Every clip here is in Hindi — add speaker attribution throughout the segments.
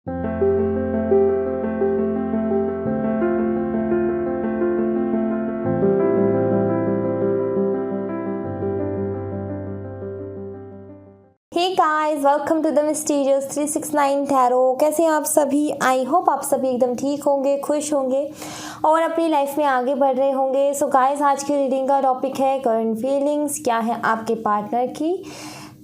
Speaker 1: Hey guys, welcome to the mysterious 369 tarot. कैसे हैं आप सभी? आई होप आप सभी एकदम ठीक होंगे, खुश होंगे और अपनी लाइफ में आगे बढ़ रहे होंगे। सो गाइस, आज की रीडिंग का टॉपिक है करंट फीलिंग्स। क्या है आपके पार्टनर की,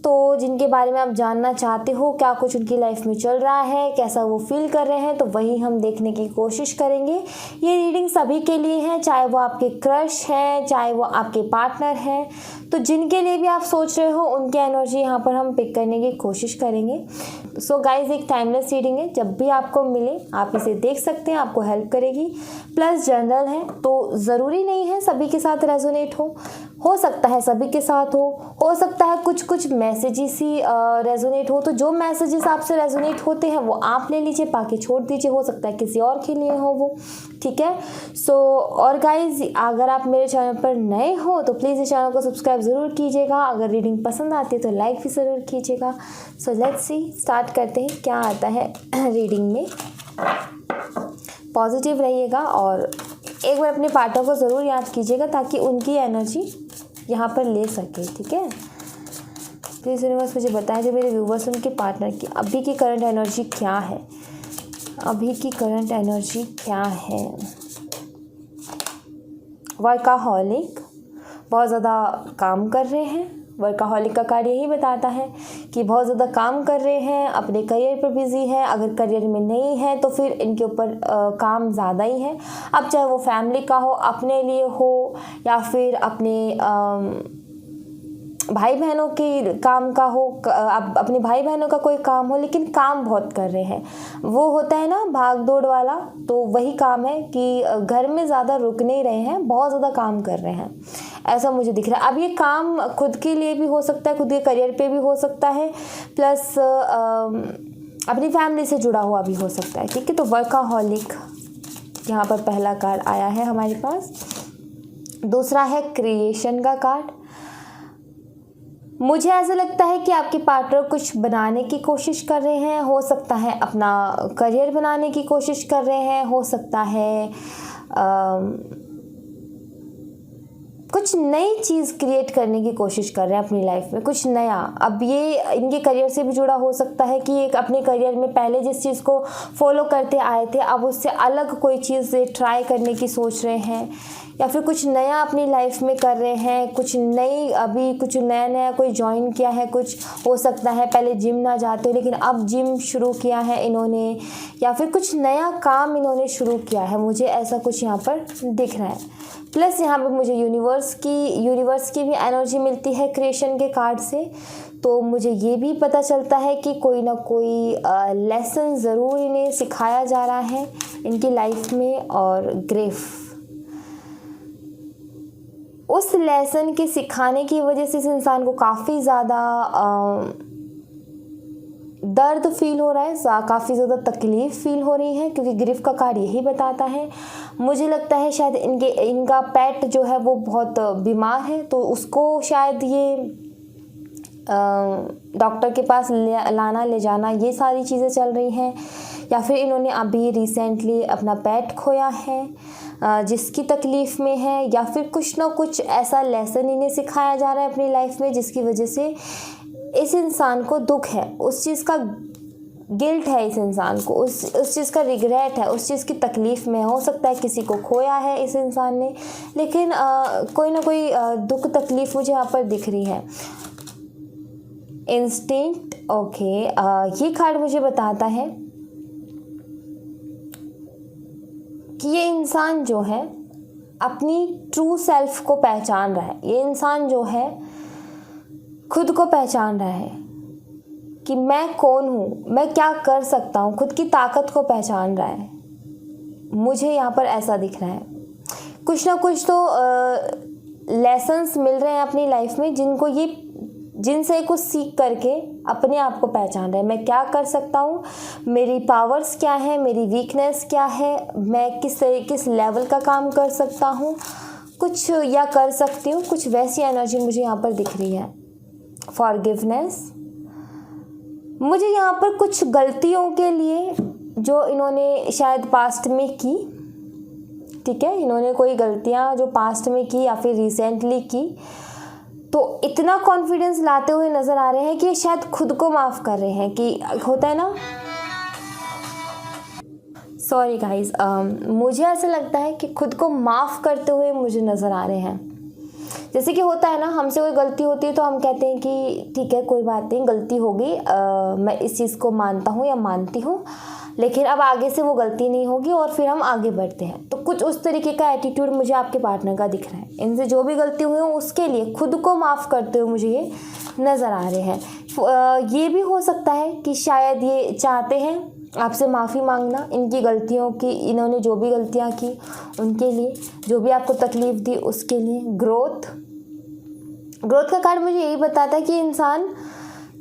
Speaker 1: तो जिनके बारे में आप जानना चाहते हो, क्या कुछ उनकी लाइफ में चल रहा है, कैसा वो फील कर रहे हैं, तो वही हम देखने की कोशिश करेंगे। ये रीडिंग सभी के लिए है, चाहे वो आपके क्रश है, चाहे वो आपके पार्टनर है। तो जिनके लिए भी आप सोच रहे हो, उनकी एनर्जी यहाँ पर हम पिक करने की कोशिश करेंगे। सो गाइज, एक टाइमलेस रीडिंग है, जब भी आपको मिले आप इसे देख सकते हैं, आपको हेल्प करेगी। प्लस जनरल है, तो ज़रूरी नहीं है सभी के साथ रेजोनेट हो सकता है सभी के साथ हो सकता है कुछ मैसेजेस ही रेजोनेट हो। तो जो मैसेजेस आपसे रेजोनेट होते हैं वो आप ले लीजिए, बाकी छोड़ दीजिए, हो सकता है किसी और के लिए हो वो, ठीक है। सो और गाइज, अगर आप मेरे चैनल पर नए हो तो प्लीज़ इस चैनल को सब्सक्राइब ज़रूर कीजिएगा। अगर रीडिंग पसंद आती है तो लाइक भी ज़रूर कीजिएगा। सो लेट्स सी, स्टार्ट करते हैं क्या आता है रीडिंग में। पॉजिटिव रहिएगा और एक बार अपने पार्टनर को ज़रूर याद कीजिएगा ताकि उनकी एनर्जी यहाँ पर ले सके, ठीक है। प्लीज़ यूनिवर्स मुझे बताएं, जो मेरे व्यूवर्स उनके पार्टनर की अभी की करंट एनर्जी क्या है, अभी की करंट एनर्जी क्या है। वर्काहॉलिक, बहुत ज़्यादा काम कर रहे हैं। वर्काहॉलिक का कार्य यही बताता है कि बहुत ज़्यादा काम कर रहे हैं, अपने करियर पर बिजी है। अगर करियर में नहीं है तो फिर इनके ऊपर काम ज़्यादा ही है। अब चाहे वो फैमिली का हो, अपने लिए हो, या फिर अपने भाई बहनों के काम का हो, अपने भाई बहनों का कोई काम हो, लेकिन काम बहुत कर रहे हैं। वो होता है ना भाग दौड़ वाला, तो वही काम है कि घर में ज़्यादा रुक नहीं रहे हैं, बहुत ज़्यादा काम कर रहे हैं, ऐसा मुझे दिख रहा है। अब ये काम खुद के लिए भी हो सकता है, खुद के करियर पे भी हो सकता है, प्लस अपनी फैमिली से जुड़ा हुआ भी हो सकता है, ठीक है। तो वर्काहॉलिक यहाँ पर पहला कार्ड आया है हमारे पास। दूसरा है क्रिएशन का कार्ड। मुझे ऐसा लगता है कि आपके पार्टनर कुछ बनाने की कोशिश कर रहे हैं। हो सकता है अपना करियर बनाने की कोशिश कर रहे हैं, हो सकता है कुछ नई चीज़ क्रिएट करने की कोशिश कर रहे हैं अपनी लाइफ में, कुछ नया। अब ये इनके करियर से भी जुड़ा हो सकता है कि एक अपने करियर में पहले जिस चीज़ को फॉलो करते आए थे, अब उससे अलग कोई चीज़ ट्राई करने की सोच रहे हैं, या फिर कुछ नया अपनी लाइफ में कर रहे हैं, कुछ नई, अभी कुछ नया कोई ज्वाइन किया है। कुछ हो सकता है पहले जिम ना जाते हो लेकिन अब जिम शुरू किया है इन्होंने, या फिर कुछ नया काम इन्होंने शुरू किया है। मुझे ऐसा कुछ यहाँ पर दिख रहा है। प्लस यहाँ पे मुझे यूनिवर्स की भी एनर्जी मिलती है क्रिएशन के कार्ड से। तो मुझे ये भी पता चलता है कि कोई ना कोई लेसन ज़रूर इन्हें सिखाया जा रहा है इनकी लाइफ में। और ग्रेफ, उस लेसन के सिखाने की वजह से इस इंसान को काफ़ी ज़्यादा दर्द फील हो रहा है, काफ़ी ज़्यादा तकलीफ़ फील हो रही है, क्योंकि ग्रीफ का कार्ड यही बताता है। मुझे लगता है शायद इनका पेट जो है वो बहुत बीमार है, तो उसको शायद ये डॉक्टर के पास लाना ले जाना, ये सारी चीज़ें चल रही हैं। या फिर इन्होंने अभी रिसेंटली अपना पेट खोया है जिसकी तकलीफ़ में है, या फिर कुछ ना कुछ ऐसा लेसन इन्हें सिखाया जा रहा है अपनी लाइफ में जिसकी वजह से इस इंसान को दुख है, उस चीज़ का गिल्ट है इस इंसान को, उस चीज़ का रिग्रेट है, उस चीज़ की तकलीफ़ में। हो सकता है किसी को खोया है इस इंसान ने, लेकिन कोई ना कोई दुख तकलीफ़ मुझे यहाँ पर दिख रही है। Instinct, okay. ये कार्ड मुझे बताता है कि ये इंसान जो है अपनी ट्रू सेल्फ को पहचान रहा है। ये इंसान जो है खुद को पहचान रहा है कि मैं कौन हूँ, मैं क्या कर सकता हूँ, खुद की ताकत को पहचान रहा है। मुझे यहाँ पर ऐसा दिख रहा है। कुछ ना कुछ तो लेसन्स मिल रहे हैं अपनी लाइफ में जिनसे कुछ सीख करके अपने आप को पहचान रहे हैं। मैं क्या कर सकता हूँ, मेरी पावर्स क्या है, मेरी वीकनेस क्या है, मैं किस लेवल का काम कर सकता हूँ कुछ, या कर सकती हूँ कुछ, वैसी एनर्जी मुझे यहाँ पर दिख रही है। फॉरगिवनेस, मुझे यहाँ पर कुछ गलतियों के लिए जो इन्होंने शायद पास्ट में की, ठीक है, इन्होंने कोई गलतियाँ जो पास्ट में की या फिर रिसेंटली की, तो इतना कॉन्फिडेंस लाते हुए नज़र आ रहे हैं कि ये शायद खुद को माफ़ कर रहे हैं। कि होता है ना, सॉरी गाइस, मुझे ऐसा लगता है कि खुद को माफ़ करते हुए मुझे नज़र आ रहे हैं। जैसे कि होता है ना, हमसे कोई गलती होती है तो हम कहते हैं कि ठीक है, कोई बात नहीं, गलती होगी, मैं इस चीज़ को मानता हूँ या मानती हूँ, लेकिन अब आगे से वो गलती नहीं होगी, और फिर हम आगे बढ़ते हैं। तो कुछ उस तरीके का एटीट्यूड मुझे आपके पार्टनर का दिख रहा है। इनसे जो भी गलती हुई हो उसके लिए खुद को माफ़ करते हुए मुझे ये नज़र आ रहे हैं। ये भी हो सकता है कि शायद ये चाहते हैं आपसे माफ़ी मांगना इनकी गलतियों की, इन्होंने जो भी गलतियाँ की उनके लिए, जो भी आपको तकलीफ़ दी उसके लिए। ग्रोथ का कार्ड मुझे यही बताता है कि इंसान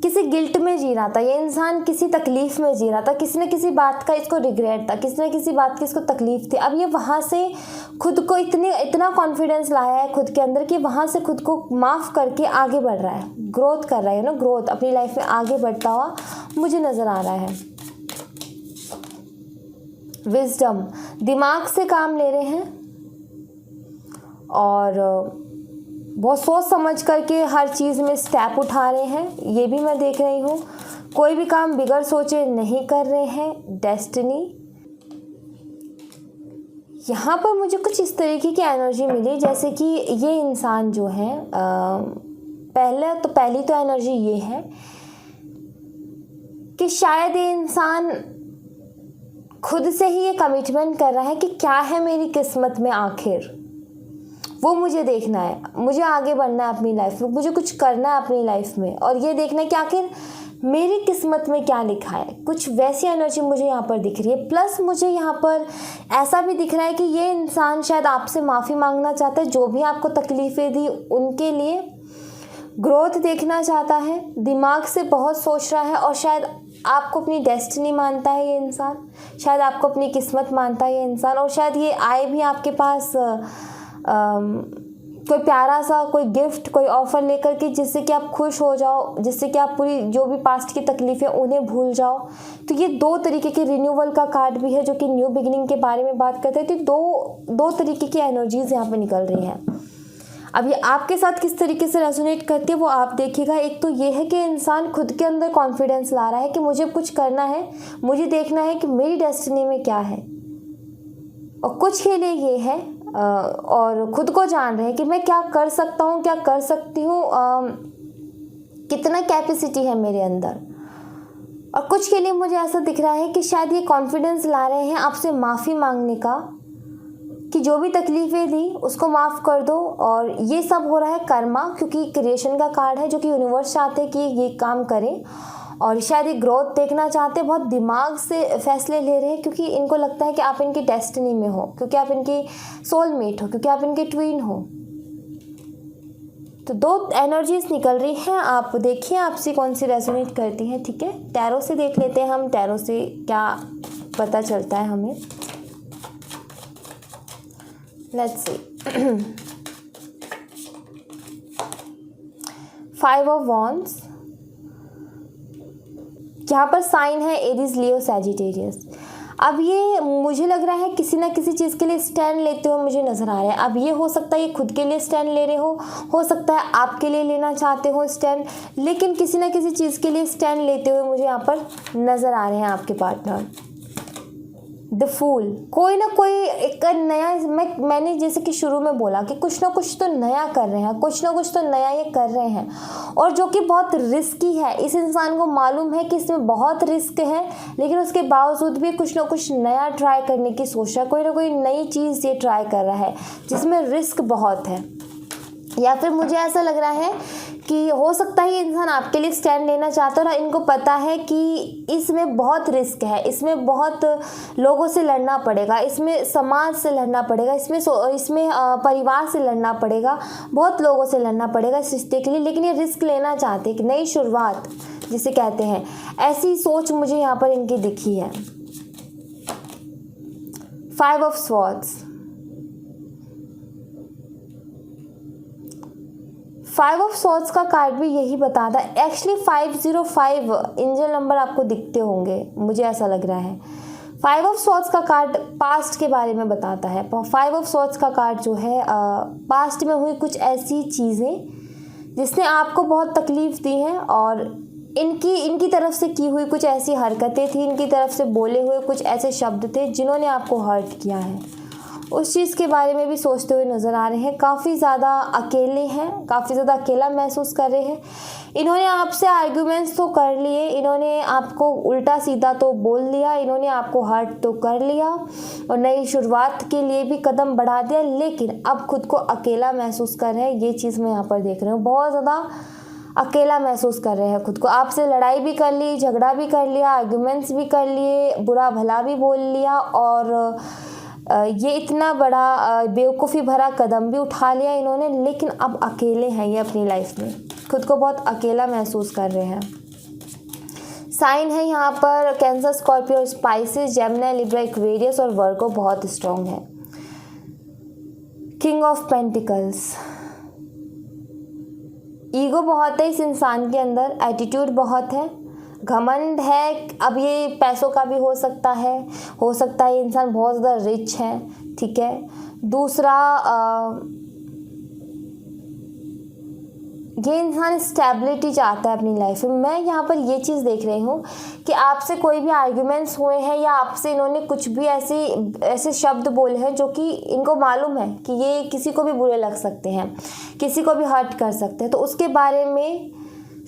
Speaker 1: किसी गिल्ट में जी रहा था, ये इंसान किसी तकलीफ़ में जी रहा था, किसी न किसी बात का इसको रिग्रेट था, किसी न किसी बात की इसको तकलीफ़ थी। अब ये वहाँ से खुद को इतना कॉन्फिडेंस लाया है खुद के अंदर कि वहाँ से खुद को माफ़ करके आगे बढ़ रहा है, ग्रोथ कर रहा है ना, ग्रोथ अपनी लाइफ में आगे बढ़ता हुआ मुझे नज़र आ रहा है। विजडम, दिमाग से काम ले रहे हैं और बहुत सोच समझ करके हर चीज़ में स्टेप उठा रहे हैं, ये भी मैं देख रही हूँ। कोई भी काम बिगड़ सोचे नहीं कर रहे हैं। डेस्टिनी, यहाँ पर मुझे कुछ इस तरीके की एनर्जी मिली जैसे कि ये इंसान जो है, पहली तो एनर्जी ये है कि शायद ये इंसान खुद से ही ये कमिटमेंट कर रहा है कि क्या है मेरी किस्मत में, आखिर वो मुझे देखना है, मुझे आगे बढ़ना है अपनी लाइफ में, मुझे कुछ करना है अपनी लाइफ में, और ये देखना है कि आखिर मेरी किस्मत में क्या लिखा है। कुछ वैसी एनर्जी मुझे यहाँ पर दिख रही है। प्लस मुझे यहाँ पर ऐसा भी दिख रहा है कि ये इंसान शायद आपसे माफ़ी मांगना चाहता है, जो भी आपको तकलीफ़ें दी उनके लिए। ग्रोथ देखना चाहता है, दिमाग से बहुत सोच रहा है, और शायद आपको अपनी डेस्टिनी मानता है ये इंसान, शायद आपको अपनी किस्मत मानता है ये इंसान, और शायद ये आए भी आपके पास कोई प्यारा सा कोई गिफ्ट, कोई ऑफ़र लेकर के, जिससे कि आप खुश हो जाओ, जिससे कि आप पूरी जो भी पास्ट की तकलीफ़ें उन्हें भूल जाओ। तो ये दो तरीके के रिन्यूअल का कार्ड भी है जो कि न्यू बिगिनिंग के बारे में बात करते हैं। तो दो तरीके की एनर्जीज़ यहाँ पे निकल रही हैं। अब ये आपके साथ किस तरीके से रेजोनेट करती है वो आप देखिएगा। एक तो ये है कि इंसान खुद के अंदर कॉन्फिडेंस ला रहा है कि मुझे कुछ करना है, मुझे देखना है कि मेरी डेस्टिनी में क्या है, और कुछ के लिए ये है और खुद को जान रहे हैं कि मैं क्या कर सकता हूँ, क्या कर सकती हूँ, कितना कैपेसिटी है मेरे अंदर। और कुछ के लिए मुझे ऐसा दिख रहा है कि शायद ये कॉन्फिडेंस ला रहे हैं आपसे माफ़ी मांगने का, कि जो भी तकलीफ़ें दी उसको माफ़ कर दो। और ये सब हो रहा है कर्मा, क्योंकि क्रिएशन का कार्ड है जो कि यूनिवर्स चाहते हैं कि ये काम करें, और शायद ये ग्रोथ देखना चाहते हैं। बहुत दिमाग से फैसले ले रहे हैं क्योंकि इनको लगता है कि आप इनकी डेस्टिनी में हो, क्योंकि आप इनकी सोलमेट हो, क्योंकि आप इनके ट्विन हो। तो दो एनर्जीज निकल रही हैं, आप देखिए आपसे कौन सी रेजोनेट करती हैं। ठीक है, टैरो से देख लेते हैं हम, टैरो से क्या पता चलता है हमें। Let's see. 5 ऑफ वॉन्ड्स, यहाँ पर साइन है एरीज, लियो, सैजिटेरियस। अब ये मुझे लग रहा है किसी ना किसी चीज़ के लिए स्टैंड लेते हुए मुझे नज़र आ रहा है। अब ये हो सकता है ये खुद के लिए स्टैंड ले रहे हो सकता है आपके लिए लेना चाहते हो स्टैंड, लेकिन किसी ना किसी चीज़ के लिए स्टैंड लेते हुए मुझे यहाँ पर नज़र आ रहे हैं आपके पार्टनर। द फूल, कोई ना कोई एक नया, मैंने जैसे कि शुरू में बोला कि कुछ ना कुछ तो नया कर रहे हैं, कुछ ना कुछ तो नया ये कर रहे हैं, और जो कि बहुत रिस्की है। इस इंसान को मालूम है कि इसमें बहुत रिस्क है, लेकिन उसके बावजूद भी कुछ ना कुछ नया ट्राई करने की सोच रहा है। कोई ना कोई नई चीज़ ये ट्राई कर रहा है जिसमें रिस्क बहुत है। या फिर मुझे ऐसा लग रहा है कि हो सकता है ये इंसान आपके लिए स्टैंड लेना चाहता है, और इनको पता है कि इसमें बहुत रिस्क है, इसमें बहुत लोगों से लड़ना पड़ेगा, इसमें समाज से लड़ना पड़ेगा, इसमें परिवार से लड़ना पड़ेगा, बहुत लोगों से लड़ना पड़ेगा इस रिश्ते के लिए, लेकिन ये रिस्क लेना चाहते हैं कि नई शुरुआत जिसे कहते हैं, ऐसी सोच मुझे यहाँ पर इनकी दिखी है। 5 ऑफ स्वॉर्ड्स, 5 ऑफ स्वॉर्ड्स का कार्ड भी यही बताता है। एक्चुअली 505 एंजल नंबर आपको दिखते होंगे, मुझे ऐसा लग रहा है। फाइव ऑफ स्वॉर्ड्स का कार्ड पास्ट के बारे में बताता है। फाइव ऑफ स्वॉर्ड्स का कार्ड जो है पास्ट में हुई कुछ ऐसी चीज़ें जिसने आपको बहुत तकलीफ़ दी हैं, और इनकी तरफ से की हुई कुछ ऐसी हरकतें थी, इनकी तरफ से बोले हुए कुछ ऐसे शब्द थे जिन्होंने आपको हर्ट किया है। उस चीज़ के बारे में भी सोचते हुए नज़र आ रहे हैं। काफ़ी ज़्यादा अकेले हैं, काफ़ी ज़्यादा अकेला महसूस कर रहे हैं। इन्होंने आपसे आर्ग्यूमेंट्स तो कर लिए, इन्होंने आपको उल्टा सीधा तो बोल लिया, इन्होंने आपको हर्ट तो कर लिया और नई शुरुआत के लिए भी कदम बढ़ा दिया, लेकिन अब खुद को अकेला महसूस कर रहे हैं। ये चीज़ मैं यहाँ पर देख रही हूँ। बहुत ज़्यादा अकेला महसूस कर रहे हैं खुद को। आपसे लड़ाई भी कर ली, झगड़ा भी कर लिया, आर्ग्यूमेंट्स भी कर लिए, बुरा भला भी बोल लिया, और ये इतना बड़ा बेवकूफ़ी भरा कदम भी उठा लिया इन्होंने, लेकिन अब अकेले हैं ये अपनी लाइफ में। खुद को बहुत अकेला महसूस कर रहे हैं। साइन है यहाँ पर cancer, Scorpio, spices, Gemini, Libra, Aquarius और वर्गो बहुत स्ट्रॉन्ग है। किंग ऑफ पेंटिकल्स, ईगो बहुत है इस इंसान के अंदर, एटीट्यूड बहुत है, घमंड है। अब ये पैसों का भी हो सकता है ये इंसान बहुत ज़्यादा रिच है, ठीक है। दूसरा ये इंसान स्टेबिलिटी चाहता है अपनी लाइफ में। मैं यहाँ पर ये चीज़ देख रही हूँ कि आपसे कोई भी आर्ग्यूमेंट्स हुए हैं या आपसे इन्होंने कुछ भी ऐसे शब्द बोले हैं जो कि इनको मालूम है कि ये किसी को भी बुरे लग सकते हैं, किसी को भी हर्ट कर सकते हैं, तो उसके बारे में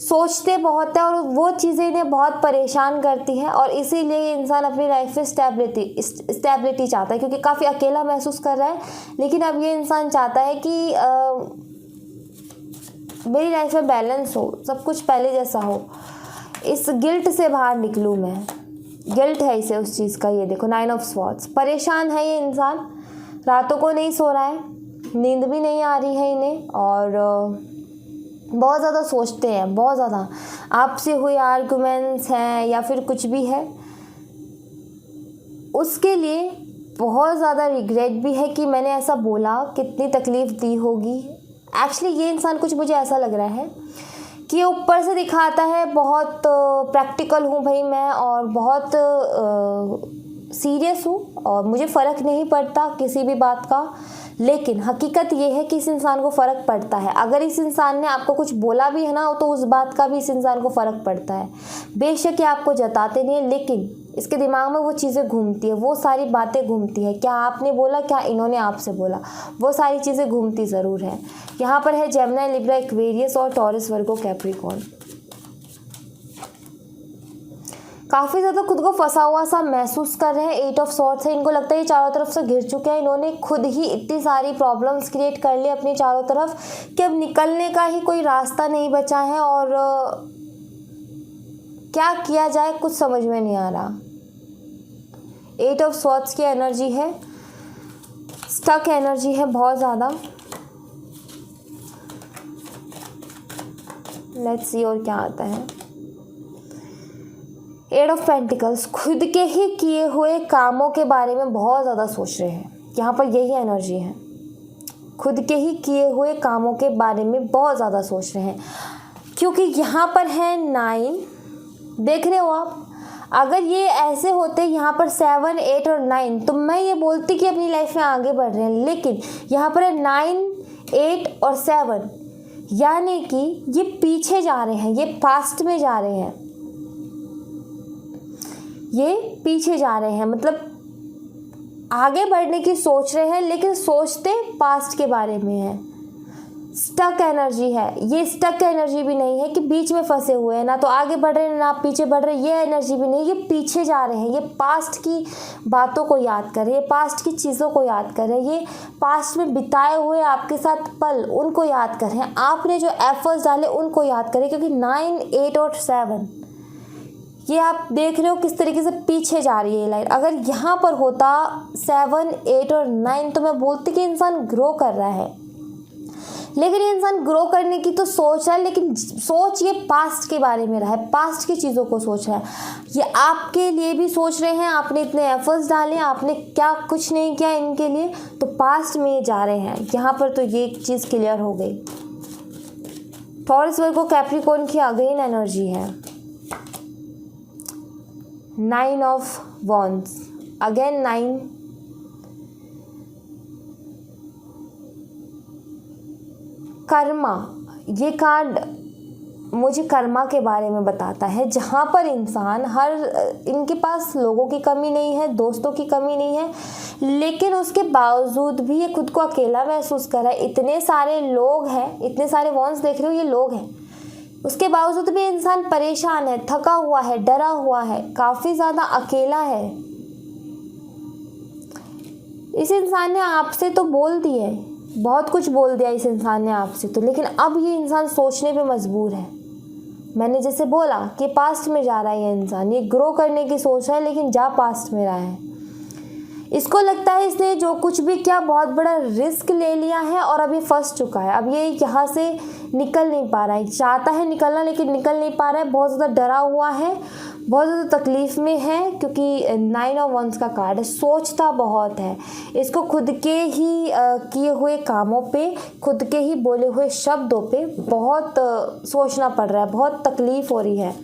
Speaker 1: सोचते बहुत है और वो चीज़ें इन्हें बहुत परेशान करती हैं, और इसीलिए ये इंसान अपनी लाइफ में स्टेबिलिटी चाहता है, क्योंकि काफ़ी अकेला महसूस कर रहा है। लेकिन अब ये इंसान चाहता है कि मेरी लाइफ में बैलेंस हो, सब कुछ पहले जैसा हो, इस गिल्ट से बाहर निकलूँ मैं। गिल्ट है इसे उस चीज़ का। ये देखो, 9 ऑफ स्वॉर्ड्स, परेशान है ये इंसान, रातों को नहीं सो रहा है, नींद भी नहीं आ रही है इन्हें, और बहुत ज़्यादा सोचते हैं, बहुत ज़्यादा। आपसे हुए आर्गुमेंट्स हैं या फिर कुछ भी है, उसके लिए बहुत ज़्यादा रिग्रेट भी है कि मैंने ऐसा बोला, कितनी तकलीफ़ दी होगी। एक्चुअली ये इंसान कुछ मुझे ऐसा लग रहा है कि ये ऊपर से दिखाता है बहुत प्रैक्टिकल हूँ भाई मैं, और बहुत सीरियस हूँ और मुझे फ़र्क नहीं पड़ता किसी भी बात का, लेकिन हकीकत ये है कि इस इंसान को फ़र्क पड़ता है। अगर इस इंसान ने आपको कुछ बोला भी है ना, तो उस बात का भी इस इंसान को फ़र्क पड़ता है। बेशक ये आपको जताते नहीं है, लेकिन इसके दिमाग में वो चीज़ें घूमती है, वो सारी बातें घूमती है। क्या आपने बोला, क्या इन्होंने आपसे बोला, वो सारी चीज़ें घूमती ज़रूर है। यहाँ पर है जेमिनी, लिब्रा, एक्वेरियस और टॉरस, वर्गो, कैप्रिकॉर्न। काफ़ी ज़्यादा खुद को फंसा हुआ सा महसूस कर रहे हैं। 8 ऑफ स्वॉर्ड्स है, इनको लगता है ये चारों तरफ से घिर चुके हैं, इन्होंने खुद ही इतनी सारी प्रॉब्लम्स क्रिएट कर ली अपनी चारों तरफ कि अब निकलने का ही कोई रास्ता नहीं बचा है, और क्या किया जाए कुछ समझ में नहीं आ रहा। 8 ऑफ स्वॉर्ड्स की एनर्जी है, स्टक एनर्जी है बहुत ज़्यादा। लेट्स सी और क्या आता है। 8 ऑफ पेंटिकल्स, खुद के ही किए हुए कामों के बारे में बहुत ज़्यादा सोच रहे हैं। यहाँ पर यही एनर्जी है, खुद के ही किए हुए कामों के बारे में बहुत ज़्यादा सोच रहे हैं, क्योंकि यहाँ पर है 9, देख रहे हो आप। अगर ये ऐसे होते यहाँ पर 7, 8 और 9, तो मैं ये बोलती कि अपनी लाइफ में आगे बढ़ रहे हैं, लेकिन यहाँ पर है 9, 8 और 7, यानी कि ये पीछे जा रहे हैं, ये पास्ट में जा रहे हैं, ये पीछे जा रहे हैं, मतलब आगे बढ़ने की सोच रहे हैं लेकिन सोचते पास्ट के बारे में है। स्टक एनर्जी है, ये स्टक एनर्जी भी नहीं है कि बीच में फंसे हुए हैं, ना तो आगे बढ़ रहे हैं ना पीछे बढ़ रहे हैं, ये एनर्जी भी नहीं, ये पीछे जा रहे हैं। ये पास्ट की बातों को याद कर रहे हैं, पास्ट की चीज़ों को याद कर रहे हैं, ये पास्ट में बिताए हुए आपके साथ पल उनको याद कर रहे हैं, आपने जो एफर्ट्स डाले उनको याद करें, क्योंकि 9, 8 और 7 ये आप देख रहे हो किस तरीके से पीछे जा रही है लाइन। अगर यहाँ पर होता 7, 8 और 9 तो मैं बोलती कि इंसान ग्रो कर रहा है, लेकिन ये इंसान ग्रो करने की तो सोच रहा है, लेकिन सोच ये पास्ट के बारे में रहा है, पास्ट की चीज़ों को सोच रहा है। ये आपके लिए भी सोच रहे हैं, आपने इतने एफर्ट्स डाले, आपने क्या कुछ नहीं किया इनके लिए, तो पास्ट में जा रहे हैं। यहाँ पर तो ये चीज़ क्लियर हो गई। टॉरस, वर्गो, कैप्रिकॉर्न की अगेन एनर्जी है। 9 ऑफ वॉन्ड्स, अगेन 9, कर्मा। ये कार्ड मुझे कर्मा के बारे में बताता है, जहाँ पर इंसान इनके पास लोगों की कमी नहीं है, दोस्तों की कमी नहीं है, लेकिन उसके बावजूद भी ये खुद को अकेला महसूस कर रहा है। इतने सारे लोग हैं, इतने सारे वॉन्स देख रहे हो, ये लोग हैं, उसके बावजूद भी इंसान परेशान है, थका हुआ है, डरा हुआ है, काफ़ी ज़्यादा अकेला है। इस इंसान ने आपसे तो बोल दिया है, बहुत कुछ बोल दिया इस इंसान ने आपसे तो, लेकिन अब ये इंसान सोचने पे मजबूर है। मैंने जैसे बोला कि पास्ट में जा रहा है ये इंसान, ये ग्रो करने की सोच रहा है, लेकिन जा पास्ट में रहा है। इसको लगता है इसने जो कुछ भी किया बहुत बड़ा रिस्क ले लिया है और अब ये फंस चुका है। अब ये यहाँ से निकल नहीं पा रहा है, चाहता है निकलना लेकिन निकल नहीं पा रहा है, बहुत ज़्यादा डरा हुआ है, बहुत ज़्यादा तकलीफ़ में है, क्योंकि 9 ऑफ वंस का कार्ड है। सोचता बहुत है, इसको खुद के ही किए हुए कामों पे, खुद के ही बोले हुए शब्दों पे बहुत सोचना पड़ रहा है, बहुत तकलीफ़ हो रही है,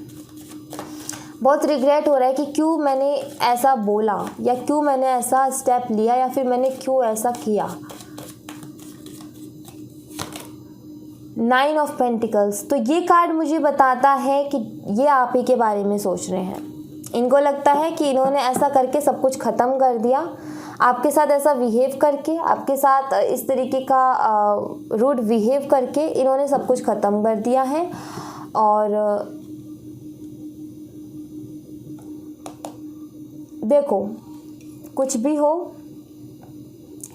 Speaker 1: बहुत रिग्रेट हो रहा है कि क्यों मैंने ऐसा बोला, या क्यों मैंने ऐसा स्टेप लिया, या फिर मैंने क्यों ऐसा किया। 9 ऑफ पेंटिकल्स, तो ये कार्ड मुझे बताता है कि ये आप ही के बारे में सोच रहे हैं। इनको लगता है कि इन्होंने ऐसा करके सब कुछ ख़त्म कर दिया, आपके साथ ऐसा बिहेव करके, आपके साथ इस तरीके का रूड बिहेव करके इन्होंने सब कुछ ख़त्म कर दिया है। और देखो, कुछ भी हो,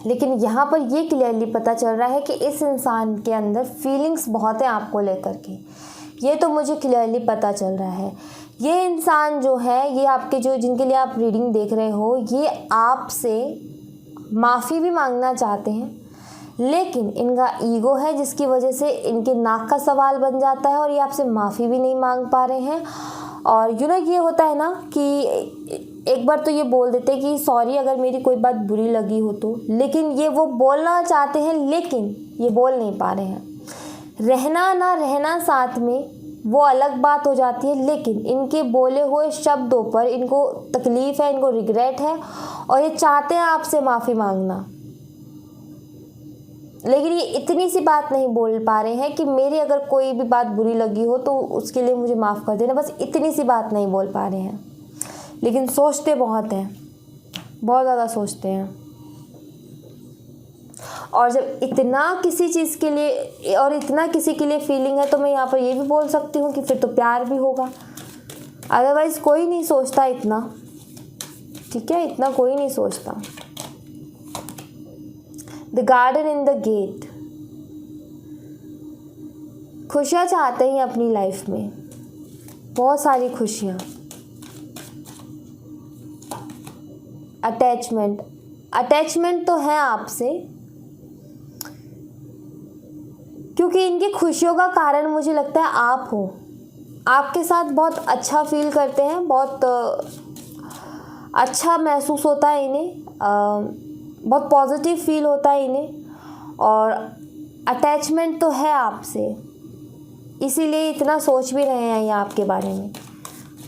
Speaker 1: लेकिन यहाँ पर ये क्लियरली पता चल रहा है कि इस इंसान के अंदर फीलिंग्स बहुत है आपको लेकर के, ये तो मुझे क्लियरली पता चल रहा है। ये इंसान जो है, ये आपके जो जिनके लिए आप रीडिंग देख रहे हो, ये आपसे माफ़ी भी मांगना चाहते हैं, लेकिन इनका ईगो है जिसकी वजह से इनके नाक का सवाल बन जाता है और ये आपसे माफ़ी भी नहीं मांग पा रहे हैं। और ये होता है ना कि एक बार तो ये बोल देते हैं कि सॉरी अगर मेरी कोई बात बुरी लगी हो तो, लेकिन ये वो बोलना चाहते हैं लेकिन ये बोल नहीं पा रहे हैं। रहना ना रहना साथ में वो अलग बात हो जाती है, लेकिन इनके बोले हुए शब्दों पर इनको तकलीफ़ है, इनको रिग्रेट है और ये चाहते हैं आपसे माफ़ी मांगना, लेकिन ये इतनी सी बात नहीं बोल पा रहे हैं कि मेरी अगर कोई भी बात बुरी लगी हो तो उसके लिए मुझे माफ़ कर देना, बस इतनी सी बात नहीं बोल पा रहे हैं। लेकिन सोचते बहुत हैं, बहुत ज़्यादा सोचते हैं। और जब इतना किसी चीज़ के लिए और इतना किसी के लिए फीलिंग है, तो मैं यहाँ पर ये भी बोल सकती हूँ कि फिर तो प्यार भी होगा, अदरवाइज़ कोई नहीं सोचता इतना, ठीक है, इतना कोई नहीं सोचता। The garden in the gate, खुशियाँ चाहते हैं अपनी लाइफ में, बहुत सारी खुशियाँ। अटैचमेंट तो है आपसे, क्योंकि इनकी खुशियों का कारण मुझे लगता है आप हो। आपके साथ बहुत अच्छा फील करते हैं, बहुत अच्छा महसूस होता है इन्हें, बहुत पॉजिटिव फील होता है इन्हें, और अटैचमेंट तो है आपसे, इसीलिए इतना सोच भी रहे हैं ये आपके बारे में।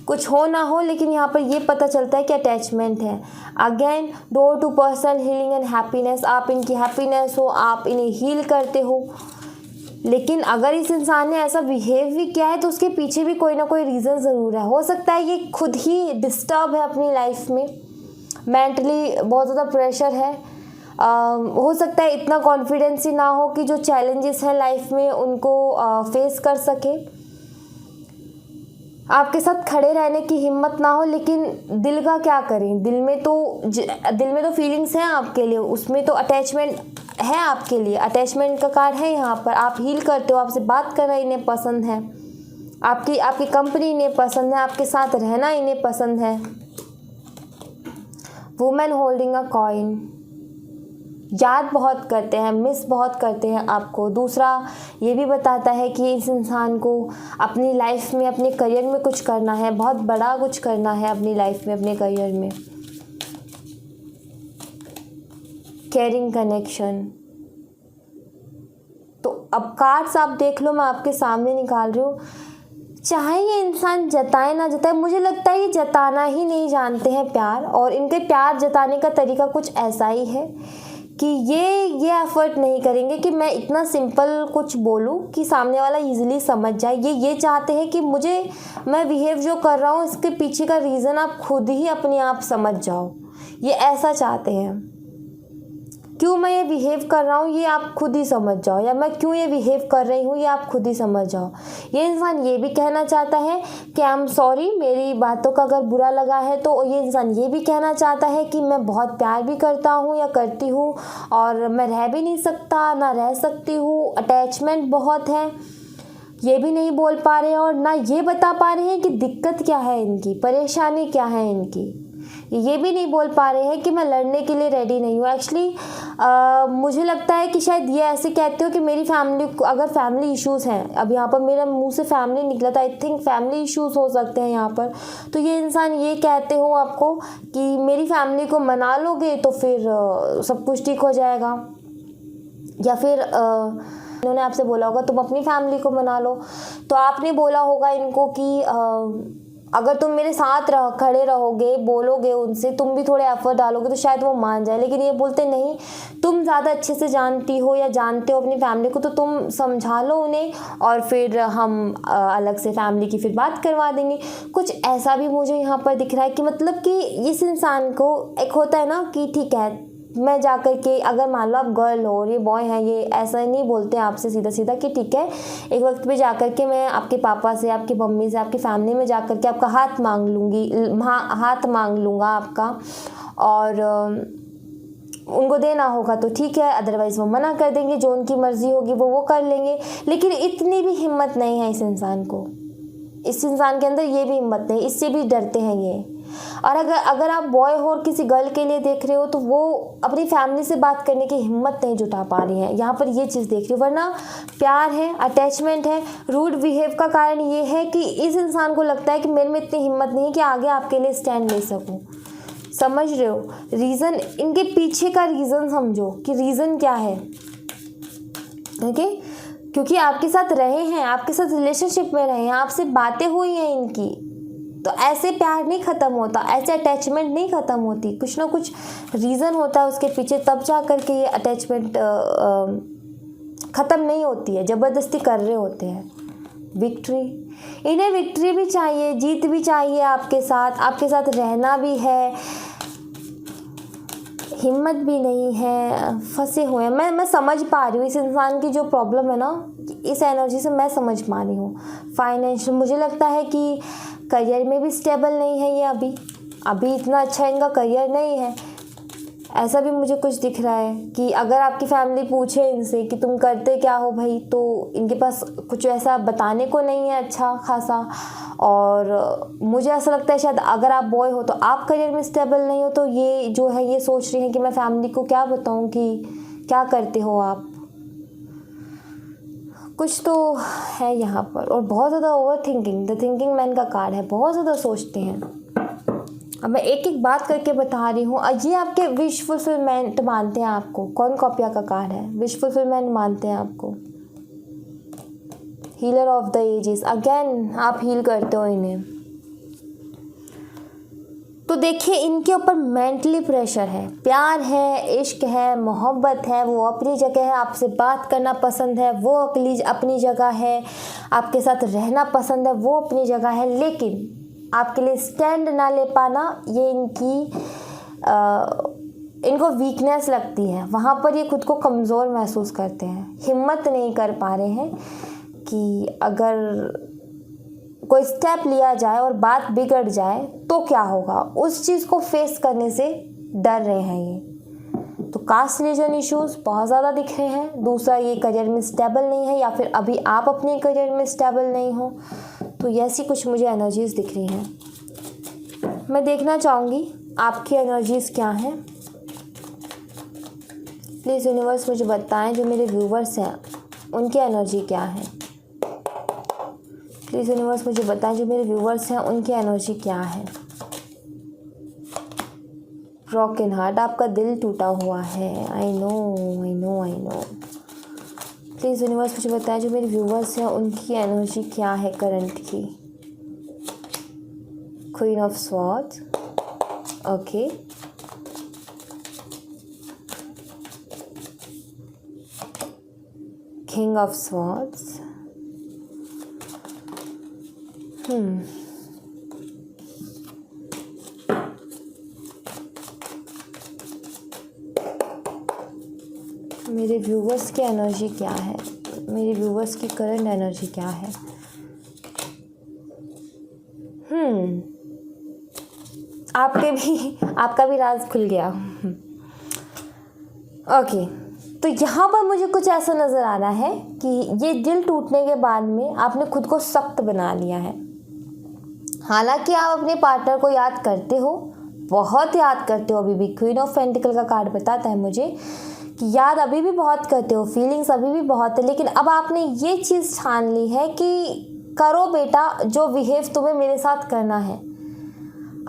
Speaker 1: कुछ हो ना हो, लेकिन यहाँ पर ये पता चलता है कि अटैचमेंट है। Again door to personal healing and happiness, आप इनकी हैप्पीनेस हो, आप इन्हें हील करते हो, लेकिन अगर इस इंसान ने ऐसा बिहेव भी किया है तो उसके पीछे भी कोई ना कोई रीज़न ज़रूर है। हो सकता है ये खुद ही डिस्टर्ब है अपनी लाइफ में, मेंटली बहुत ज़्यादा प्रेशर है, हो सकता है इतना कॉन्फिडेंस ही ना हो कि जो चैलेंजेस हैं लाइफ में उनको फेस कर सके, आपके साथ खड़े रहने की हिम्मत ना हो, लेकिन दिल का क्या करें, दिल में तो फीलिंग्स हैं आपके लिए, उसमें तो अटैचमेंट है आपके लिए, अटैचमेंट का कार्ड है यहाँ पर। आप हील करते हो, आपसे बात करना इन्हें पसंद है, आपकी कंपनी इन्हें पसंद है, आपके साथ रहना इन्हें पसंद है। वुमेन होल्डिंग अ कॉइन, याद बहुत करते हैं, मिस बहुत करते हैं आपको। दूसरा ये भी बताता है कि इस इंसान को अपनी लाइफ में, अपने करियर में कुछ करना है, बहुत बड़ा कुछ करना है अपनी लाइफ में, अपने करियर में। केयरिंग कनेक्शन, तो अब कार्ड्स आप देख लो, मैं आपके सामने निकाल रही हूँ। चाहे ये इंसान जताए ना जताए, मुझे लगता है ये जताना ही नहीं जानते हैं प्यार, और इनके प्यार जताने का तरीका कुछ ऐसा ही है कि ये एफर्ट नहीं करेंगे कि मैं इतना सिंपल कुछ बोलूं कि सामने वाला इजीली समझ जाए। ये चाहते हैं कि मैं बिहेव जो कर रहा हूँ इसके पीछे का रीज़न आप खुद ही अपने आप समझ जाओ। ये ऐसा चाहते हैं, क्यों मैं ये बिहेव कर रहा हूँ ये आप खुद ही समझ जाओ, या मैं क्यों ये बिहेव कर रही हूँ ये आप खुद ही समझ जाओ। ये इंसान ये भी कहना चाहता है कि आई एम सॉरी, मेरी बातों का अगर बुरा लगा है तो ये इंसान ये भी कहना चाहता है कि मैं बहुत प्यार भी करता हूँ या करती हूँ और मैं रह भी नहीं सकता ना रह सकती हूँ, अटैचमेंट बहुत है। ये भी नहीं बोल पा रहे हैं और ना ये बता पा रहे हैं कि दिक्कत क्या है इनकी, परेशानी क्या है इनकी। ये भी नहीं बोल पा रहे हैं कि मैं लड़ने के लिए रेडी नहीं हूँ। एक्चुअली मुझे लगता है कि शायद ये ऐसे कहते हो कि मेरी फैमिली को अगर फैमिली इश्यूज़ हैं, अब यहाँ पर मेरे मुंह से फैमिली निकला था, आई थिंक फैमिली इश्यूज़ हो सकते हैं यहाँ पर, तो ये इंसान ये कहते हो आपको कि मेरी फैमिली को मना लोगे तो फिर सब कुछ ठीक हो जाएगा, या फिर इन्होंने आपसे बोला होगा तुम अपनी फैमिली को मना लो, तो आपने बोला होगा इनको कि अगर तुम मेरे साथ खड़े रहोगे, बोलोगे उनसे, तुम भी थोड़े एफर्ट डालोगे तो शायद वो मान जाए। लेकिन ये बोलते नहीं, तुम ज़्यादा अच्छे से जानती हो या जानते हो अपनी फैमिली को, तो तुम समझा लो उन्हें और फिर हम अलग से फैमिली की फिर बात करवा देंगे। कुछ ऐसा भी मुझे यहाँ पर दिख रहा है कि मतलब कि इस इंसान को एक होता है ना कि ठीक है, मैं जाकर के, अगर मान लो आप गर्ल हो और ये बॉय है, ये ऐसा नहीं बोलते हैं आपसे सीधा सीधा कि ठीक है एक वक्त पे जाकर के मैं आपके पापा से, आपकी मम्मी से, आपकी फैमिली में जाकर के आपका हाथ मांग लूँगी, हाथ मांग लूँगा आपका, और उनको देना होगा तो ठीक है, अदरवाइज़ वो मना कर देंगे, जो उनकी मर्ज़ी होगी वो कर लेंगे। लेकिन इतनी भी हिम्मत नहीं है इस इंसान को, इस इंसान के अंदर ये भी हिम्मत नहीं, इससे भी डरते हैं ये। और अगर आप बॉय हो और किसी गर्ल के लिए देख रहे हो तो वो अपनी फैमिली से बात करने की हिम्मत नहीं जुटा पा रही है, यहाँ पर ये चीज़ देख रही हो। वरना प्यार है, अटैचमेंट है। रूड बिहेव का कारण ये है कि इस इंसान को लगता है कि मेरे में इतनी हिम्मत नहीं है कि आगे आपके लिए स्टैंड ले सकूँ। समझ रहे हो रीज़न, इनके पीछे का रीज़न समझो कि रीज़न क्या है। ओके, क्योंकि आपके साथ रहे हैं, आपके साथ रिलेशनशिप में रहे हैं, आपसे बातें हुई हैं इनकी, तो ऐसे प्यार नहीं ख़त्म होता, ऐसे अटैचमेंट नहीं ख़त्म होती। कुछ ना कुछ रीज़न होता है उसके पीछे, तब जा कर के ये अटैचमेंट ख़त्म नहीं होती है, ज़बरदस्ती कर रहे होते हैं। विक्ट्री, इन्हें विक्ट्री भी चाहिए, जीत भी चाहिए आपके साथ रहना भी है, हिम्मत भी नहीं है, फंसे हुए हैं। मैं समझ पा रही हूँ इस इंसान की जो प्रॉब्लम है ना, इस एनर्जी से मैं समझ पा रही हूँ। फाइनेंशियल, मुझे लगता है कि करियर में भी स्टेबल नहीं है ये, अभी इतना अच्छा इनका करियर नहीं है, ऐसा भी मुझे कुछ दिख रहा है कि अगर आपकी फैमिली पूछे इनसे कि तुम करते क्या हो भाई, तो इनके पास कुछ ऐसा बताने को नहीं है अच्छा खासा। और मुझे ऐसा लगता है शायद अगर आप बॉय हो तो आप करियर में स्टेबल नहीं हो, तो ये जो है ये सोच रही हैं कि मैं फैमिली को क्या बताऊं कि क्या करते हो आप, कुछ तो है यहाँ पर। और बहुत ज़्यादा over thinking, the thinking man का कार्ड है, बहुत ज़्यादा सोचते हैं। अब मैं एक एक बात करके बता रही हूँ। ये आपके विश फुलफिलमेंट मानते हैं आपको, कौन कॉपिया का कार्ड है, विश फुलफिलमेंट मानते हैं आपको। Healer of the ages, again आप हील करते हो इन्हें। तो देखिए इनके ऊपर मेंटली प्रेशर है, प्यार है, इश्क है, मोहब्बत है, वो अपनी जगह है, आपसे बात करना पसंद है, वो अपनी जगह है, आपके साथ रहना पसंद है, वो अपनी जगह है। लेकिन आपके लिए स्टैंड ना ले पाना ये इनको वीकनेस लगती है, वहाँ पर ये खुद को कमज़ोर महसूस करते हैं, हिम्मत नहीं कर पा रहे हैं कि अगर कोई स्टेप लिया जाए और बात बिगड़ जाए तो क्या होगा, उस चीज़ को फेस करने से डर रहे हैं ये। तो कास्ट रिलीजन इश्यूज़ बहुत ज़्यादा दिख रहे हैं। दूसरा, ये करियर में स्टेबल नहीं है, या फिर अभी आप अपने करियर में स्टेबल नहीं हो, तो ऐसी कुछ मुझे एनर्जीज़ दिख रही हैं। मैं देखना चाहूँगी आपकी एनर्जीज़ क्या हैं। प्लीज़ यूनिवर्स मुझे बताएं, जो मेरे व्यूवर्स हैं उनकी एनर्जी क्या है। प्लीज़ यूनिवर्स मुझे बताएं, जो मेरे व्यूवर्स हैं उनकी एनर्जी क्या है। ब्रोकन हार्ट, आपका दिल टूटा हुआ है। I know. प्लीज़ यूनिवर्स मुझे बताया जो मेरे व्यूवर्स हैं उनकी एनर्जी क्या है करंट की। Queen of swords, okay, king of swords, मेरे व्यूवर्स की एनर्जी क्या है, मेरे व्यूवर्स की करंट एनर्जी क्या है। आपका भी राज खुल गया। ओके, तो यहाँ पर मुझे कुछ ऐसा नज़र आ रहा है कि ये दिल टूटने के बाद में आपने खुद को सख्त बना लिया है। हालांकि आप अपने पार्टनर को याद करते हो, बहुत याद करते हो अभी भी। क्वीन ऑफ पेंटिकल का कार्ड बताता है मुझे कि याद अभी भी बहुत करते हो, फीलिंग्स अभी भी बहुत है, लेकिन अब आपने ये चीज़ ठान ली है कि करो बेटा जो बिहेव तुम्हें मेरे साथ करना है।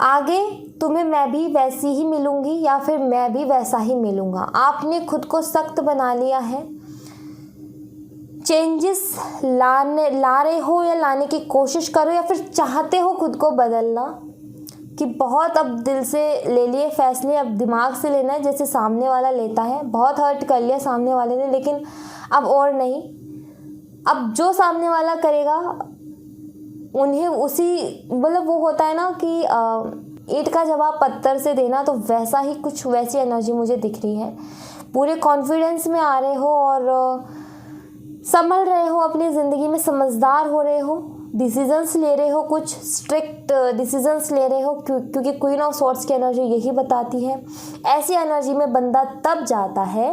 Speaker 1: आगे तुम्हें मैं भी वैसी ही मिलूंगी या फिर मैं भी वैसा ही मिलूंगा। आपने खुद को सख्त बना लिया है। चेंजेस ला रहे हो या लाने की कोशिश करो या फिर चाहते हो खुद को बदलना, कि बहुत अब दिल से ले लिए फैसले, अब दिमाग से लेना है जैसे सामने वाला लेता है। बहुत हर्ट कर लिया सामने वाले ने, लेकिन अब और नहीं। अब जो सामने वाला करेगा उन्हें उसी, मतलब वो होता है ना कि ईंट का जवाब पत्थर से देना, तो वैसा ही कुछ, वैसी एनर्जी मुझे दिख रही है। पूरे कॉन्फिडेंस में आ रहे हो और संभल रहे हो अपनी ज़िंदगी में, समझदार हो रहे हो, डिसीजंस ले रहे हो, कुछ स्ट्रिक्ट डिसीजंस ले रहे हो, क्योंकि क्वीन ऑफ स्वॉर्ड्स की एनर्जी यही बताती है। ऐसी एनर्जी में बंदा तब जाता है,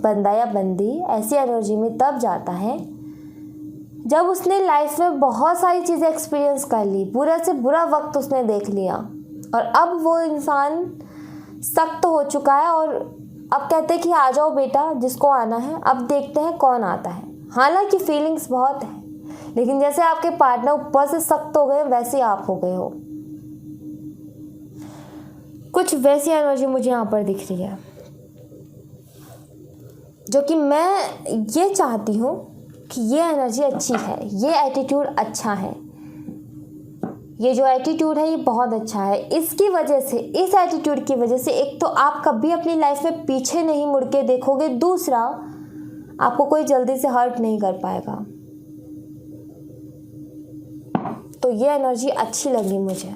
Speaker 1: बंदा या बंदी ऐसी एनर्जी में तब जाता है जब उसने लाइफ में बहुत सारी चीज़ें एक्सपीरियंस कर ली, बुरा से बुरा वक्त उसने देख लिया और अब वो इंसान सख्त हो चुका है और अब कहते हैं कि आ जाओ बेटा जिसको आना है, अब देखते हैं कौन आता है। हालांकि फीलिंग्स बहुत है, लेकिन जैसे आपके पार्टनर ऊपर से सख्त हो गए वैसे आप हो गए हो। कुछ वैसी एनर्जी मुझे यहाँ पर दिख रही है, जो कि मैं ये चाहती हूँ कि ये एनर्जी अच्छी है, ये एटीट्यूड अच्छा है, ये जो एटीट्यूड है ये बहुत अच्छा है। इसकी वजह से, इस एटीट्यूड की वजह से, एक तो आप कभी अपनी लाइफ में पीछे नहीं मुड़ के देखोगे, दूसरा आपको कोई जल्दी से हर्ट नहीं कर पाएगा। तो ये एनर्जी अच्छी लगी मुझे।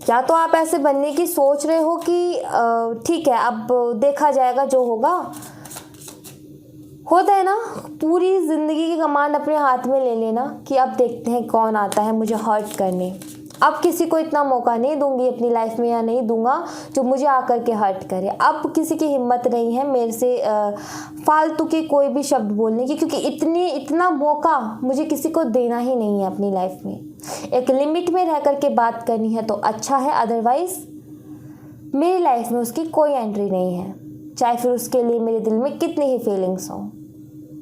Speaker 1: या तो आप ऐसे बनने की सोच रहे हो कि ठीक है अब देखा जाएगा जो होगा, होता है ना, पूरी ज़िंदगी की कमांड अपने हाथ में ले लेना कि अब देखते हैं कौन आता है मुझे हर्ट करने। अब किसी को इतना मौका नहीं दूंगी अपनी लाइफ में, या नहीं दूंगा जो मुझे आकर के हर्ट करे। अब किसी की हिम्मत नहीं है मेरे से फालतू के कोई भी शब्द बोलने की, क्योंकि इतना मौका मुझे किसी को देना ही नहीं है अपनी लाइफ में। एक लिमिट में रह कर के बात करनी है तो अच्छा है, अदरवाइज़ मेरी लाइफ में उसकी कोई एंट्री नहीं है, चाहे फिर उसके लिए मेरे दिल में कितनी ही फीलिंग्स हों।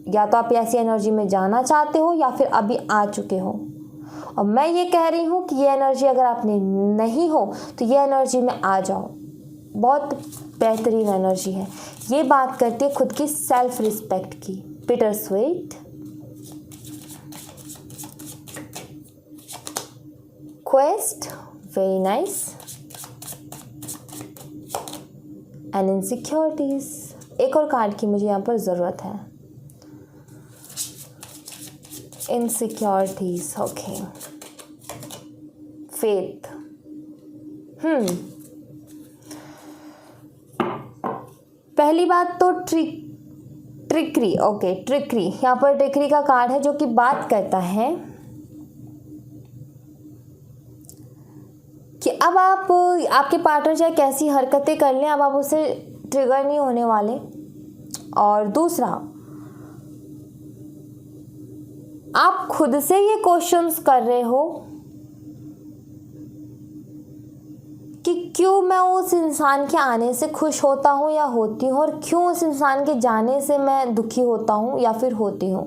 Speaker 1: या तो आप ऐसी एनर्जी में जाना चाहते हो या फिर अभी आ चुके हो। और मैं ये कह रही हूँ कि ये एनर्जी अगर आपने नहीं हो तो ये एनर्जी में आ जाओ, बहुत बेहतरीन एनर्जी है। ये बात करती है खुद की सेल्फ रिस्पेक्ट की। Bitter sweet, quest, very nice, and insecurities. एक और कार्ड की मुझे यहाँ पर ज़रूरत है। Insecurities, okay, faith. पहली बात तो ट्रिकरी, ओके, ट्रिकरी। यहाँ पर ट्रिकरी का कार्ड है जो कि बात करता है कि अब आपके पार्टनर चाहे कैसी हरकतें कर लें, अब आप उससे ट्रिगर नहीं होने वाले। और दूसरा, आप खुद से ये क्वेश्चंस कर रहे हो कि क्यों मैं उस इंसान के आने से खुश होता हूँ या होती हूँ, और क्यों उस इंसान के जाने से मैं दुखी होता हूँ या फिर होती हूँ।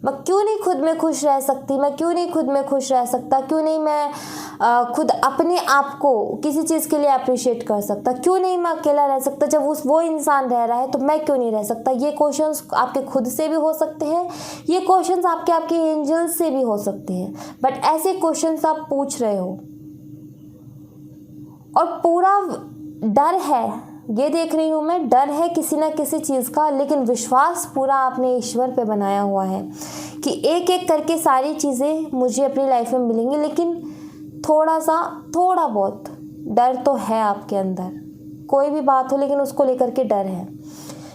Speaker 1: मैं क्यों नहीं खुद में खुश रह सकती, मैं क्यों नहीं खुद में खुश रह सकता, क्यों नहीं मैं खुद अपने आप को किसी चीज़ के लिए अप्रिशिएट कर सकता, क्यों नहीं मैं अकेला रह सकता जब वो इंसान रह रहा है, तो मैं क्यों नहीं रह सकता। ये क्वेश्चंस आपके खुद से भी हो सकते हैं, ये क्वेश्चंस आपके एंजल्स से भी हो सकते हैं, बट ऐसे क्वेश्चंस आप पूछ रहे हो और पूरा डर है, ये देख रही हूँ मैं, डर है किसी ना किसी चीज़ का, लेकिन विश्वास पूरा आपने ईश्वर पे बनाया हुआ है कि एक एक करके सारी चीज़ें मुझे अपनी लाइफ में मिलेंगी। लेकिन थोड़ा बहुत डर तो है आपके अंदर, कोई भी बात हो लेकिन उसको लेकर के डर है।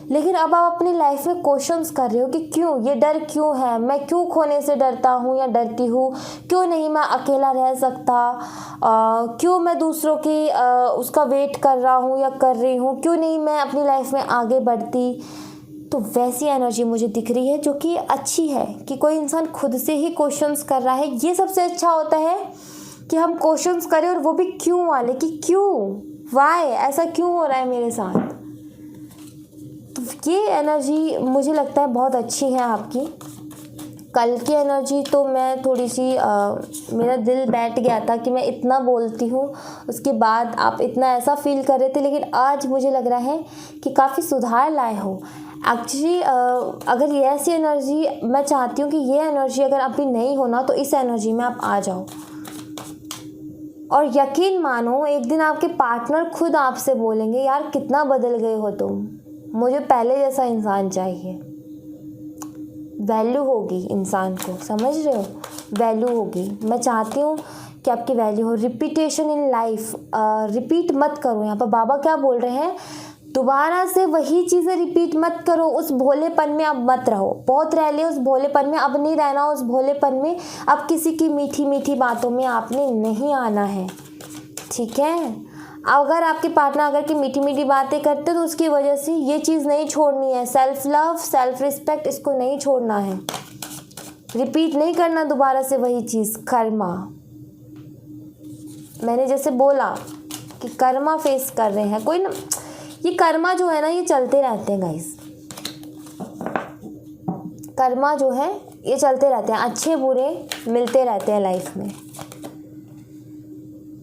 Speaker 1: लेकिन अब आप अपनी लाइफ में क्वेश्चंस कर रहे हो कि क्यों, ये डर क्यों है, मैं क्यों खोने से डरता हूँ या डरती हूँ, क्यों नहीं मैं अकेला रह सकता, क्यों मैं दूसरों की उसका वेट कर रहा हूँ या कर रही हूँ, क्यों नहीं मैं अपनी लाइफ में आगे बढ़ती। तो वैसी एनर्जी मुझे दिख रही है जो कि अच्छी है, कि कोई इंसान खुद से ही क्वेश्चंस कर रहा है। ये सबसे अच्छा होता है कि हम क्वेश्चंस करें और वो भी क्यों वाले, कि क्यों, वाई, ऐसा क्यों हो रहा है मेरे साथ। तो ये एनर्जी मुझे लगता है बहुत अच्छी है आपकी। कल की एनर्जी तो मैं थोड़ी सी मेरा दिल बैठ गया था कि मैं इतना बोलती हूँ, उसके बाद आप इतना ऐसा फील कर रहे थे, लेकिन आज मुझे लग रहा है कि काफ़ी सुधार लाए हो। एक्चुअली अगर ये ऐसी एनर्जी, मैं चाहती हूँ कि ये एनर्जी अगर अभी नहीं होना तो इस एनर्जी में आप आ जाओ, और यकीन मानो एक दिन आपके पार्टनर खुद आपसे बोलेंगे, यार कितना बदल गए हो तुम, मुझे पहले जैसा इंसान चाहिए। वैल्यू होगी इंसान को, समझ रहे हो, वैल्यू होगी। मैं चाहती हूँ कि आपकी वैल्यू हो। रिपीटेशन इन लाइफ, रिपीट मत करो। यहाँ पर बाबा क्या बोल रहे हैं, दोबारा से वही चीज़ें रिपीट मत करो, उस भोलेपन में अब मत रहो। बहुत रह लिया उस भोलेपन में, अब नहीं रहना उस भोलेपन में। अब किसी की मीठी मीठी बातों में आपने नहीं आना है, ठीक है। अगर आपके पार्टनर अगर की मीठी मीठी बातें करते तो उसकी वजह से ये चीज़ नहीं छोड़नी है। सेल्फ लव, सेल्फ रिस्पेक्ट, इसको नहीं छोड़ना है, रिपीट नहीं करना दोबारा से वही चीज़। कर्मा, मैंने जैसे बोला कि कर्मा फेस कर रहे हैं कोई ना, ये कर्मा जो है ना ये चलते रहते हैं गाइस, कर्मा जो है ये चलते रहते हैं, अच्छे बुरे मिलते रहते हैं लाइफ में।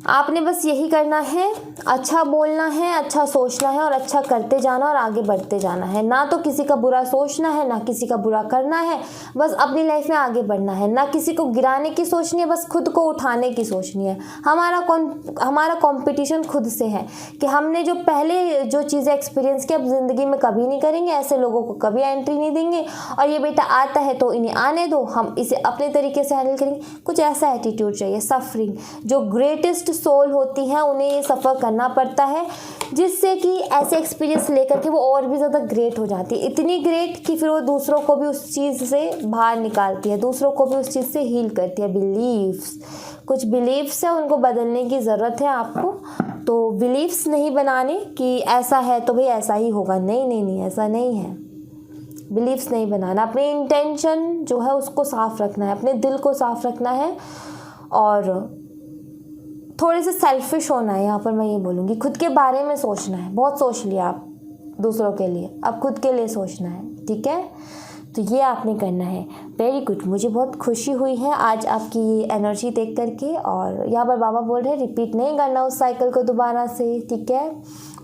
Speaker 1: आपने बस यही करना है, अच्छा बोलना है, अच्छा सोचना है और अच्छा करते जाना और आगे बढ़ते जाना है। ना तो किसी का बुरा सोचना है, ना किसी का बुरा करना है, बस अपनी लाइफ में आगे बढ़ना है। ना किसी को गिराने की सोचनी है, बस खुद को उठाने की सोचनी है। हमारा कंपटीशन खुद से है कि हमने जो पहले जो चीज़ें एक्सपीरियंस की अब ज़िंदगी में कभी नहीं करेंगे, ऐसे लोगों को कभी एंट्री नहीं देंगे, और ये बेटा आता है तो इन्हें आने दो, हम इसे अपने तरीके से हैंडल करेंगे। कुछ ऐसा एटीट्यूड चाहिए। सफरिंग, जो ग्रेटेस्ट सोल होती हैं उन्हें ये सफ़र करना पड़ता है, जिससे कि ऐसे एक्सपीरियंस लेकर के वो और भी ज़्यादा ग्रेट हो जाती है। इतनी ग्रेट कि फिर वो दूसरों को भी उस चीज़ से बाहर निकालती है, दूसरों को भी उस चीज़ से हील करती है। बिलीव्स, कुछ बिलीव्स है उनको बदलने की ज़रूरत है आपको। तो बिलीव्स नहीं बनाने कि ऐसा है तो भाई ऐसा ही होगा, नहीं नहीं नहीं, ऐसा नहीं है। बिलीव्स नहीं बनाना, अपने इंटेंशन जो है उसको साफ रखना है, अपने दिल को साफ रखना है, और थोड़े से सेल्फिश होना है। यहाँ पर मैं ये बोलूँगी, खुद के बारे में सोचना है। बहुत सोच लिया आप दूसरों के लिए, अब खुद के लिए सोचना है, ठीक है। तो ये आपने करना है। वेरी गुड, मुझे बहुत खुशी हुई है आज आपकी एनर्जी देख करके। और यहाँ पर बाबा बोल रहे हैं रिपीट नहीं करना उस साइकिल को दोबारा से, ठीक है।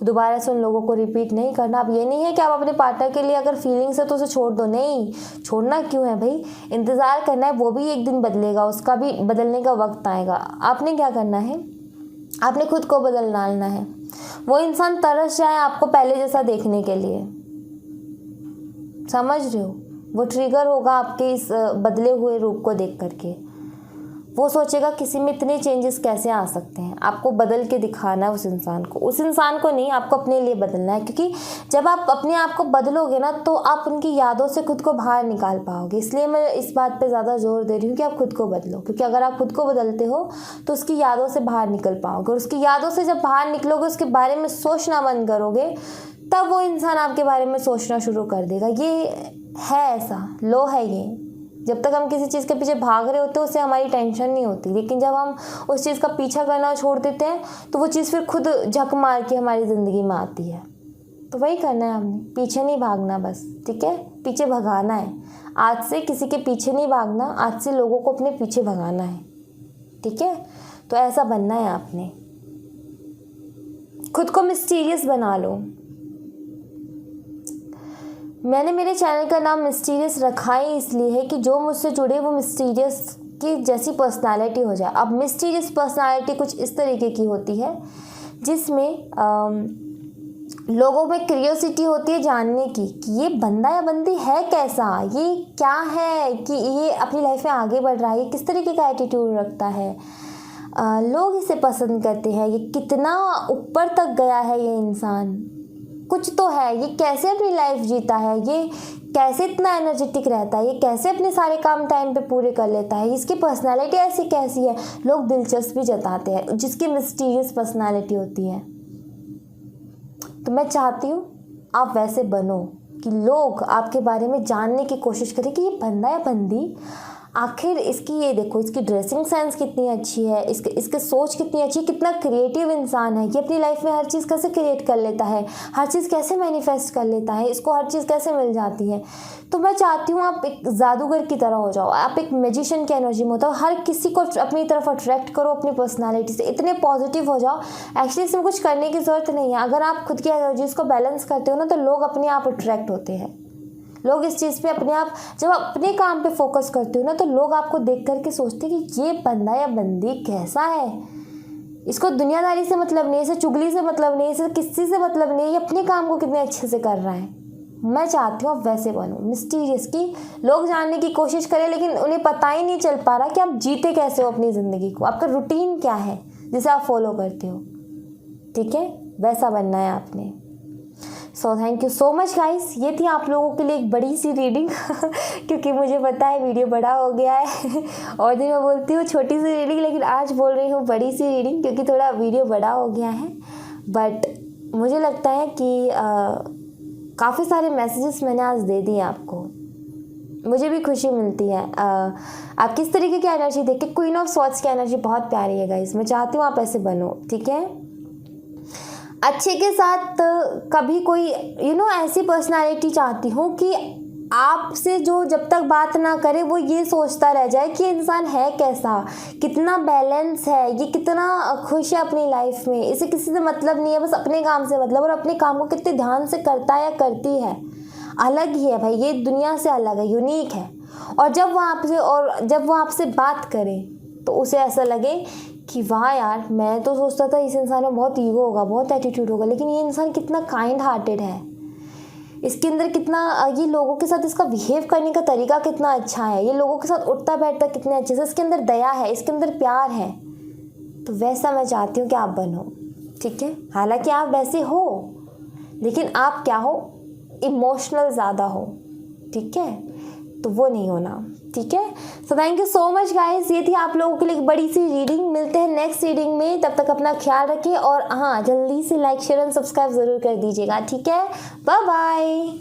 Speaker 1: दोबारा से उन लोगों को रिपीट नहीं करना। अब ये नहीं है कि आप अपने पार्टनर के लिए अगर फीलिंग्स है तो उसे छोड़ दो, नहीं, छोड़ना क्यों है भाई, इंतज़ार करना है, वो भी एक दिन बदलेगा, उसका भी बदलने का वक्त आएगा। आपने क्या करना है, आपने खुद को बदल डालना है। वो इंसान तरस जाए आपको पहले जैसा देखने के लिए, समझ रहे हो, वो ट्रिगर होगा आपके इस बदले हुए रूप को देख करके। वो सोचेगा किसी में इतने चेंजेस कैसे आ सकते हैं। आपको बदल के दिखाना है उस इंसान को नहीं, आपको अपने लिए बदलना है। क्योंकि जब आप अपने आप को बदलोगे ना तो आप उनकी यादों से खुद को बाहर निकाल पाओगे। इसलिए मैं इस बात पे ज़्यादा जोर दे रही हूँ कि आप खुद को बदलो, क्योंकि अगर आप खुद को बदलते हो तो उसकी यादों से बाहर निकल पाओगे, और उसकी यादों से जब बाहर निकलोगे, उसके बारे में सोचना बंद करोगे, तब वो इंसान आपके बारे में सोचना शुरू कर देगा। ये है, ऐसा लो है ये। जब तक हम किसी चीज़ के पीछे भाग रहे होते हैं उससे हमारी टेंशन नहीं होती, लेकिन जब हम उस चीज़ का पीछा करना छोड़ देते हैं तो वो चीज़ फिर खुद झक मार के हमारी ज़िंदगी में आती है। तो वही करना है हमने, पीछे नहीं भागना बस, ठीक है, पीछे भगाना है। आज से किसी के पीछे नहीं भागना, आज से लोगों को अपने पीछे भगाना है, ठीक है। तो ऐसा बनना है आपने, खुद को मिस्टीरियस बना लो। मैंने मेरे चैनल का नाम मिस्टीरियस रखा ही इसलिए है कि जो मुझसे जुड़े वो मिस्टीरियस की जैसी पर्सनालिटी हो जाए। अब मिस्टीरियस पर्सनालिटी कुछ इस तरीके की होती है जिसमें लोगों में क्यूरियोसिटी होती है जानने की कि ये बंदा या बंदी है कैसा, ये क्या है, कि ये अपनी लाइफ में आगे बढ़ रहा है, ये किस तरीके का एटीट्यूड रखता है, लोग इसे पसंद करते हैं, ये कितना ऊपर तक गया है, ये इंसान कुछ तो है, ये कैसे अपनी लाइफ जीता है, ये कैसे इतना एनर्जेटिक रहता है, ये कैसे अपने सारे काम टाइम पे पूरे कर लेता है, इसकी पर्सनालिटी ऐसी कैसी है। लोग दिलचस्पी जताते हैं जिसकी मिस्टीरियस पर्सनालिटी होती है। तो मैं चाहती हूँ आप वैसे बनो कि लोग आपके बारे में जानने की कोशिश करें कि ये बंदा या बंदी आखिर इसकी, ये देखो इसकी ड्रेसिंग सेंस कितनी अच्छी है, इसके सोच कितनी अच्छी है, कितना क्रिएटिव इंसान है, ये अपनी लाइफ में हर चीज़ कैसे क्रिएट कर लेता है, हर चीज़ कैसे मैनिफेस्ट कर लेता है, इसको हर चीज़ कैसे मिल जाती है। तो मैं चाहती हूँ आप एक जादूगर की तरह हो जाओ, आप एक मैजिशियन की एनर्जी में हो, तो हर किसी को अपनी तरफ अट्रैक्ट करो अपनी पर्सनालिटी से, इतने पॉजिटिव हो जाओ। एक्चुअली इसमें कुछ करने की ज़रूरत नहीं है, अगर आप खुद की एनर्जीज़ को बैलेंस करते हो ना तो लोग अपने आप अट्रैक्ट होते हैं। लोग इस चीज़ पे अपने आप, जब आप अपने काम पे फोकस करते हो ना तो लोग आपको देख करके सोचते हैं कि ये बंदा या बंदी कैसा है, इसको दुनियादारी से मतलब नहीं, इसे चुगली से मतलब नहीं, इसे किसी से मतलब नहीं, ये अपने काम को कितने अच्छे से कर रहा है। मैं चाहती हूँ आप वैसे बनो मिस्टीरियस, की लोग जानने की कोशिश करें लेकिन उन्हें पता ही नहीं चल पा रहा कि आप जीते कैसे हो अपनी ज़िंदगी को, आपका रूटीन क्या है जिसे आप फॉलो करते हो, ठीक है, वैसा बनना है आपने। So thank you so much guys, ये थी आप लोगों के लिए एक बड़ी सी रीडिंग क्योंकि मुझे पता है वीडियो बड़ा हो गया है और दिन मैं बोलती हूँ छोटी सी रीडिंग, लेकिन आज बोल रही हूँ बड़ी सी रीडिंग क्योंकि थोड़ा वीडियो बड़ा हो गया है। बट मुझे लगता है कि काफ़ी सारे मैसेजेस मैंने आज दे दिए आपको, मुझे भी खुशी मिलती है। आप किस तरीके की एनर्जी देख के, क्वीन ऑफ स्वॉर्ड्स की एनर्जी बहुत प्यारी है गाइस, मैं चाहती हूँ आप ऐसे बनो, ठीक है। अच्छे के साथ कभी कोई ऐसी पर्सनालिटी चाहती हूँ कि आपसे जो जब तक बात ना करे वो ये सोचता रह जाए कि इंसान है कैसा, कितना बैलेंस है, ये कितना खुश है अपनी लाइफ में, इसे किसी से मतलब नहीं है, बस अपने काम से मतलब, और अपने काम को कितने ध्यान से करता है या करती है। अलग ही है भाई, ये दुनिया से अलग है, यूनिक है। और जब वो आपसे बात करे तो उसे ऐसा लगे कि वाह यार, मैं तो सोचता था इस इंसान में बहुत ईगो होगा, बहुत एटीट्यूड होगा, लेकिन ये इंसान कितना काइंड हार्टेड है, इसके अंदर कितना, ये लोगों के साथ इसका बिहेव करने का तरीका कितना अच्छा है, ये लोगों के साथ उठता बैठता कितने अच्छे से, इसके अंदर दया है, इसके अंदर प्यार है। तो वैसा मैं चाहती हूँ कि आप बनो, ठीक है। हालांकि आप वैसे हो लेकिन आप क्या हो, इमोशनल ज़्यादा हो, ठीक है, तो वो नहीं होना, ठीक है। So thank you so much guys, ये थी आप लोगों के लिए एक बड़ी सी रीडिंग। मिलते हैं नेक्स्ट रीडिंग में, तब तक अपना ख्याल रखिए और हाँ, जल्दी से लाइक शेयर एंड सब्सक्राइब ज़रूर कर दीजिएगा, ठीक है। Bye bye.